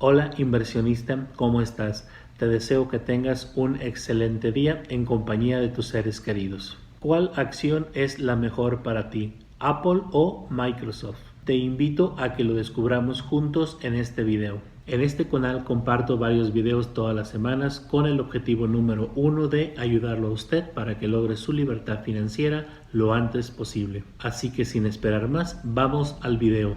Hola inversionista, ¿cómo estás? Te deseo que tengas un excelente día en compañía de tus seres queridos. ¿Cuál acción es la mejor para ti? ¿Apple o Microsoft? Te invito a que lo descubramos juntos en este video. En este canal comparto varios videos todas las semanas con el objetivo número 1 de ayudarlo a usted para que logre su libertad financiera lo antes posible. Así que sin esperar más, vamos al video.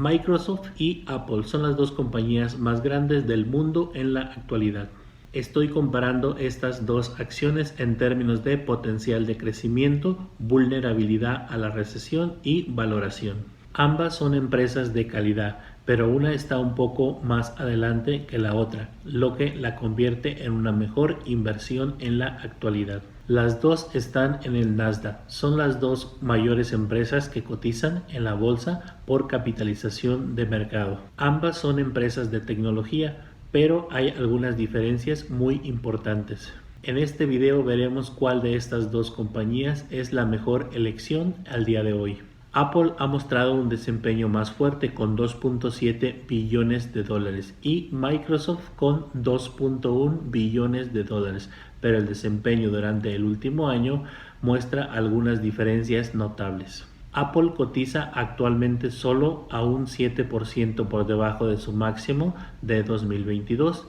Microsoft y Apple son las dos compañías más grandes del mundo en la actualidad. Estoy comparando estas dos acciones en términos de potencial de crecimiento, vulnerabilidad a la recesión y valoración. Ambas son empresas de calidad, pero una está un poco más adelante que la otra, lo que la convierte en una mejor inversión en la actualidad. Las dos están en el Nasdaq, son las dos mayores empresas que cotizan en la bolsa por capitalización de mercado. Ambas son empresas de tecnología, pero hay algunas diferencias muy importantes. En este video veremos cuál de estas dos compañías es la mejor elección al día de hoy. Apple ha mostrado un desempeño más fuerte con 2.7 billones de dólares y Microsoft con 2.1 billones de dólares, pero el desempeño durante el último año muestra algunas diferencias notables. Apple cotiza actualmente solo a un 7% por debajo de su máximo de 2022,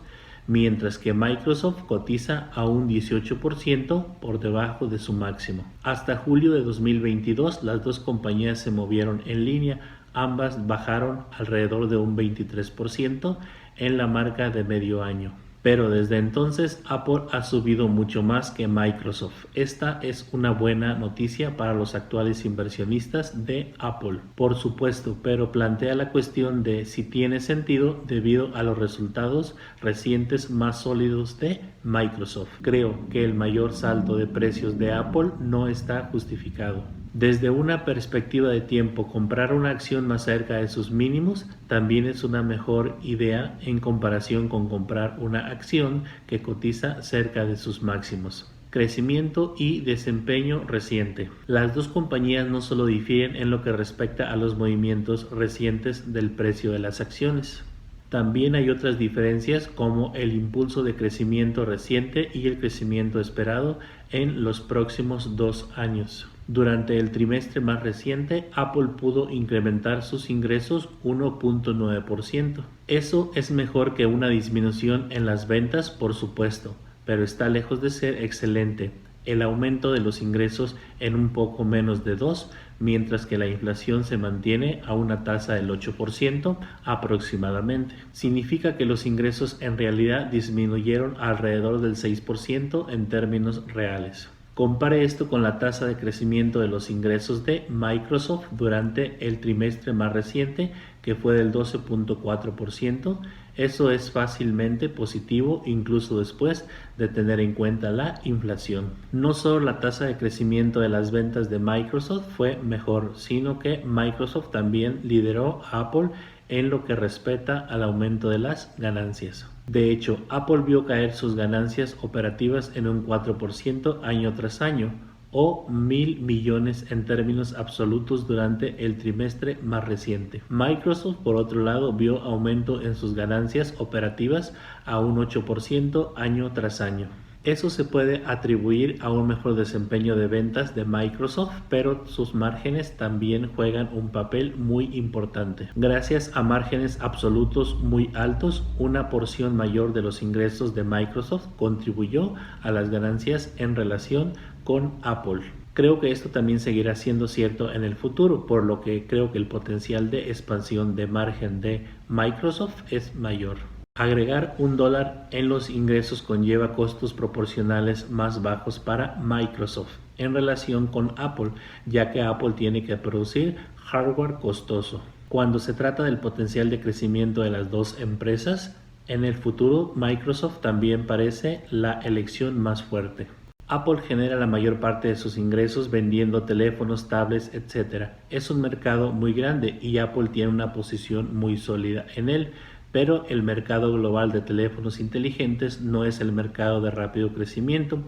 mientras que Microsoft cotiza a un 18% por debajo de su máximo. Hasta julio de 2022 las dos compañías se movieron en línea, ambas bajaron alrededor de un 23% en la marca de medio año. Pero desde entonces Apple ha subido mucho más que Microsoft. Esta es una buena noticia para los actuales inversionistas de Apple, por supuesto, pero plantea la cuestión de si tiene sentido debido a los resultados recientes más sólidos de Microsoft. Creo que el mayor salto de precios de Apple no está justificado. Desde una perspectiva de tiempo, comprar una acción más cerca de sus mínimos también es una mejor idea en comparación con comprar una acción que cotiza cerca de sus máximos. Crecimiento y desempeño reciente. Las dos compañías no solo difieren en lo que respecta a los movimientos recientes del precio de las acciones. También hay otras diferencias como el impulso de crecimiento reciente y el crecimiento esperado en los próximos 2 años. Durante el trimestre más reciente, Apple pudo incrementar sus ingresos 1.9%. Eso es mejor que una disminución en las ventas, por supuesto, pero está lejos de ser excelente. El aumento de los ingresos en un poco menos de 2%, mientras que la inflación se mantiene a una tasa del 8% aproximadamente. Significa que los ingresos en realidad disminuyeron alrededor del 6% en términos reales. Compare esto con la tasa de crecimiento de los ingresos de Microsoft durante el trimestre más reciente, que fue del 12.4%. Eso es fácilmente positivo incluso después de tener en cuenta la inflación. No solo la tasa de crecimiento de las ventas de Microsoft fue mejor, sino que Microsoft también lideró a Apple en lo que respecta al aumento de las ganancias. De hecho, Apple vio caer sus ganancias operativas en un 4% año tras año, o 1.000 millones en términos absolutos durante el trimestre más reciente. Microsoft, por otro lado, vio aumento en sus ganancias operativas a un 8% año tras año. Eso se puede atribuir a un mejor desempeño de ventas de Microsoft, pero sus márgenes también juegan un papel muy importante. Gracias a márgenes absolutos muy altos, una porción mayor de los ingresos de Microsoft contribuyó a las ganancias en relación con Apple. Creo que esto también seguirá siendo cierto en el futuro, por lo que creo que el potencial de expansión de margen de Microsoft es mayor. Agregar $1 en los ingresos conlleva costos proporcionales más bajos para Microsoft en relación con Apple, ya que Apple tiene que producir hardware costoso. Cuando se trata del potencial de crecimiento de las dos empresas, en el futuro Microsoft también parece la elección más fuerte. Apple genera la mayor parte de sus ingresos vendiendo teléfonos, tablets, etc. Es un mercado muy grande y Apple tiene una posición muy sólida en él. Pero el mercado global de teléfonos inteligentes no es el mercado de rápido crecimiento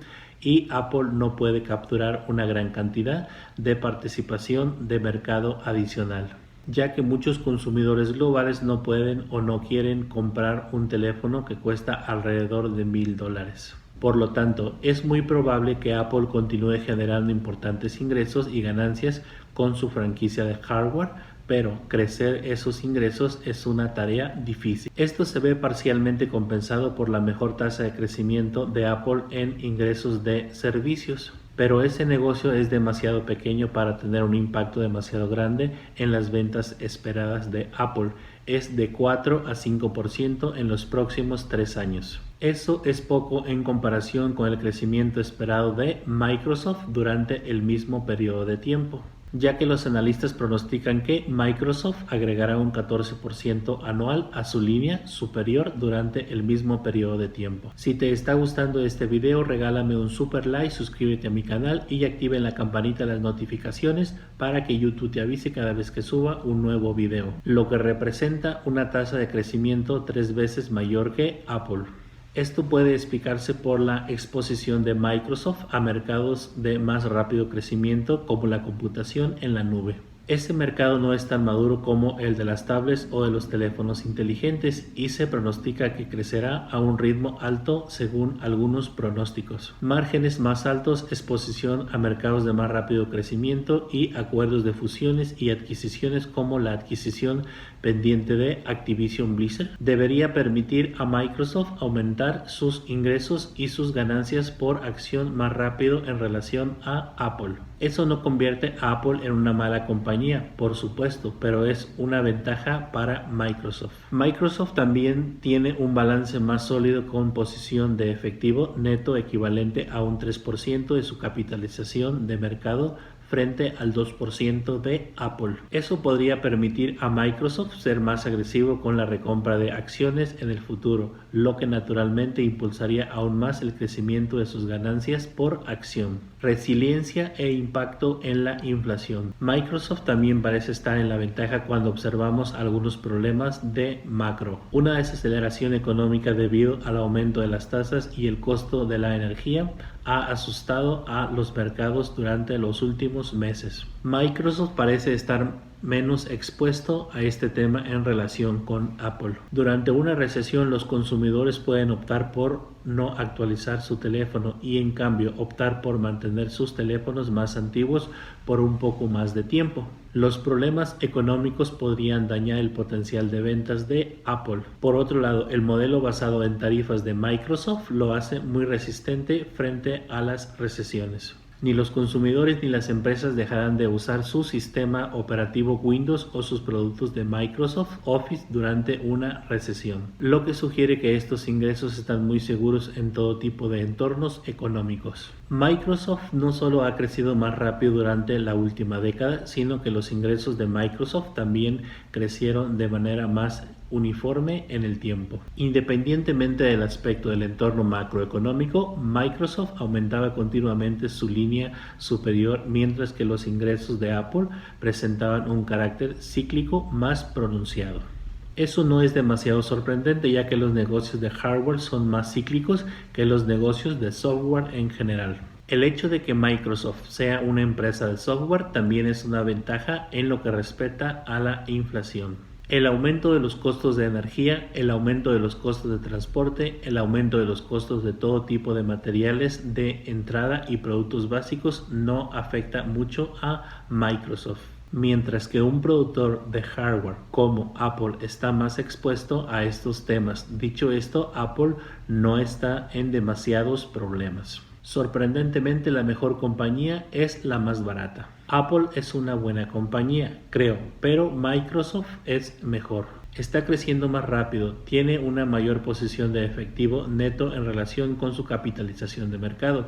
y Apple no puede capturar una gran cantidad de participación de mercado adicional. ya que muchos consumidores globales no pueden o no quieren comprar un teléfono que cuesta alrededor de $1,000. Por lo tanto, es muy probable que Apple continúe generando importantes ingresos y ganancias con su franquicia de hardware, pero crecer esos ingresos es una tarea difícil. Esto se ve parcialmente compensado por la mejor tasa de crecimiento de Apple en ingresos de servicios, pero ese negocio es demasiado pequeño para tener un impacto demasiado grande en las ventas esperadas de Apple. Es de 4 a 5% en los próximos 3 años. Eso es poco en comparación con el crecimiento esperado de Microsoft durante el mismo periodo de tiempo, ya que los analistas pronostican que Microsoft agregará un 14% anual a su línea superior durante el mismo periodo de tiempo. Si te está gustando este video, regálame un super like, suscríbete a mi canal y active la campanita de las notificaciones para que YouTube te avise cada vez que suba un nuevo video, lo que representa una tasa de crecimiento 3 veces mayor que Apple. Esto puede explicarse por la exposición de Microsoft a mercados de más rápido crecimiento como la computación en la nube. Ese mercado no es tan maduro como el de las tablets o de los teléfonos inteligentes y se pronostica que crecerá a un ritmo alto según algunos pronósticos. Márgenes más altos, exposición a mercados de más rápido crecimiento y acuerdos de fusiones y adquisiciones como la adquisición pendiente de Activision Blizzard debería permitir a Microsoft aumentar sus ingresos y sus ganancias por acción más rápido en relación a Apple. Eso no convierte a Apple en una mala compañía, por supuesto, pero es una ventaja para Microsoft. Microsoft también tiene un balance más sólido con posición de efectivo neto equivalente a un 3% de su capitalización de mercado frente al 2% de Apple. Eso podría permitir a Microsoft ser más agresivo con la recompra de acciones en el futuro, lo que naturalmente impulsaría aún más el crecimiento de sus ganancias por acción. Resiliencia e impacto en la inflación. Microsoft también parece estar en la ventaja cuando observamos algunos problemas de macro. Una desaceleración económica debido al aumento de las tasas y el costo de la energía ha asustado a los mercados durante los últimos meses. Microsoft parece estar menos expuesto a este tema en relación con Apple. Durante una recesión, los consumidores pueden optar por no actualizar su teléfono y en cambio optar por mantener sus teléfonos más antiguos por un poco más de tiempo. Los problemas económicos podrían dañar el potencial de ventas de Apple. Por otro lado, el modelo basado en tarifas de Microsoft lo hace muy resistente frente a las recesiones. Ni los consumidores ni las empresas dejarán de usar su sistema operativo Windows o sus productos de Microsoft Office durante una recesión, lo que sugiere que estos ingresos están muy seguros en todo tipo de entornos económicos. Microsoft no solo ha crecido más rápido durante la última década, sino que los ingresos de Microsoft también crecieron de manera más uniforme en el tiempo. Independientemente del aspecto del entorno macroeconómico, Microsoft aumentaba continuamente su línea superior, mientras que los ingresos de Apple presentaban un carácter cíclico más pronunciado. Eso no es demasiado sorprendente, ya que los negocios de hardware son más cíclicos que los negocios de software en general. El hecho de que Microsoft sea una empresa de software también es una ventaja en lo que respecta a la inflación. El aumento de los costos de energía, el aumento de los costos de transporte, el aumento de los costos de todo tipo de materiales de entrada y productos básicos no afecta mucho a Microsoft. Mientras que un productor de hardware como Apple está más expuesto a estos temas. Dicho esto, Apple no está en demasiados problemas. Sorprendentemente, la mejor compañía es la más barata. Apple es una buena compañía, creo, pero Microsoft es mejor. Está creciendo más rápido, tiene una mayor posición de efectivo neto en relación con su capitalización de mercado,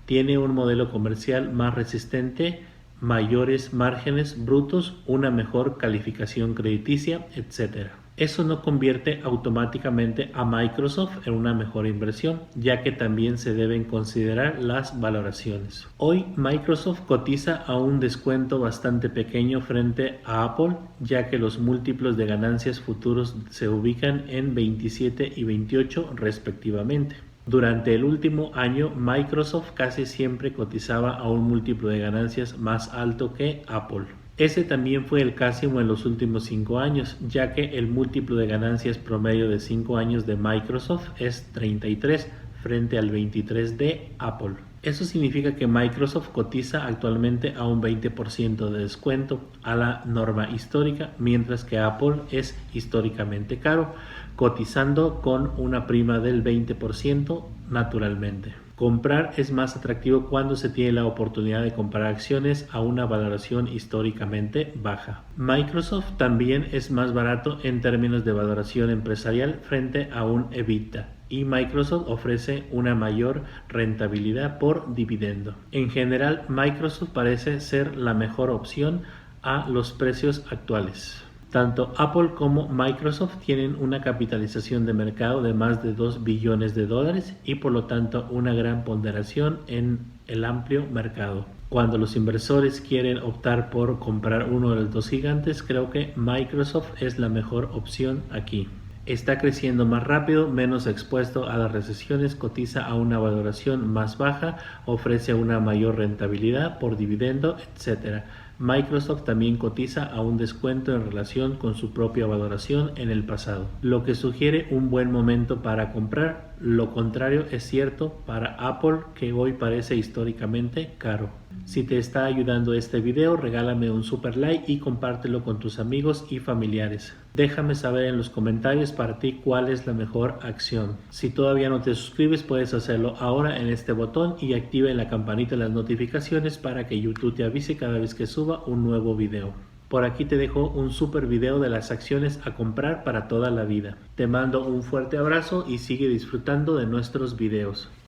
tiene un modelo comercial más resistente, mayores márgenes brutos, una mejor calificación crediticia, etc. Eso no convierte automáticamente a Microsoft en una mejor inversión, ya que también se deben considerar las valoraciones. Hoy Microsoft cotiza a un descuento bastante pequeño frente a Apple, ya que los múltiplos de ganancias futuros se ubican en 27 y 28 respectivamente. Durante el último año, Microsoft casi siempre cotizaba a un múltiplo de ganancias más alto que Apple. Ese también fue el máximo en los últimos 5 años, ya que el múltiplo de ganancias promedio de 5 años de Microsoft es 33 frente al 23 de Apple. Eso significa que Microsoft cotiza actualmente a un 20% de descuento a la norma histórica, mientras que Apple es históricamente caro, cotizando con una prima del 20% naturalmente. Comprar es más atractivo cuando se tiene la oportunidad de comprar acciones a una valoración históricamente baja. Microsoft también es más barato en términos de valoración empresarial frente a un EBITDA, y Microsoft ofrece una mayor rentabilidad por dividendo. En general, Microsoft parece ser la mejor opción a los precios actuales. Tanto Apple como Microsoft tienen una capitalización de mercado de más de 2 billones de dólares y por lo tanto una gran ponderación en el amplio mercado. Cuando los inversores quieren optar por comprar uno de los dos gigantes, creo que Microsoft es la mejor opción aquí. Está creciendo más rápido, menos expuesto a las recesiones, cotiza a una valoración más baja, ofrece una mayor rentabilidad por dividendo, etc. Microsoft también cotiza a un descuento en relación con su propia valoración en el pasado, lo que sugiere un buen momento para comprar. Lo contrario es cierto para Apple, que hoy parece históricamente caro. Si te está ayudando este video, regálame un super like y compártelo con tus amigos y familiares. Déjame saber en los comentarios para ti cuál es la mejor acción. Si todavía no te suscribes, puedes hacerlo ahora en este botón y activa la campanita de las notificaciones para que YouTube te avise cada vez que suba un nuevo video. Por aquí te dejo un super video de las acciones a comprar para toda la vida. Te mando un fuerte abrazo y sigue disfrutando de nuestros videos.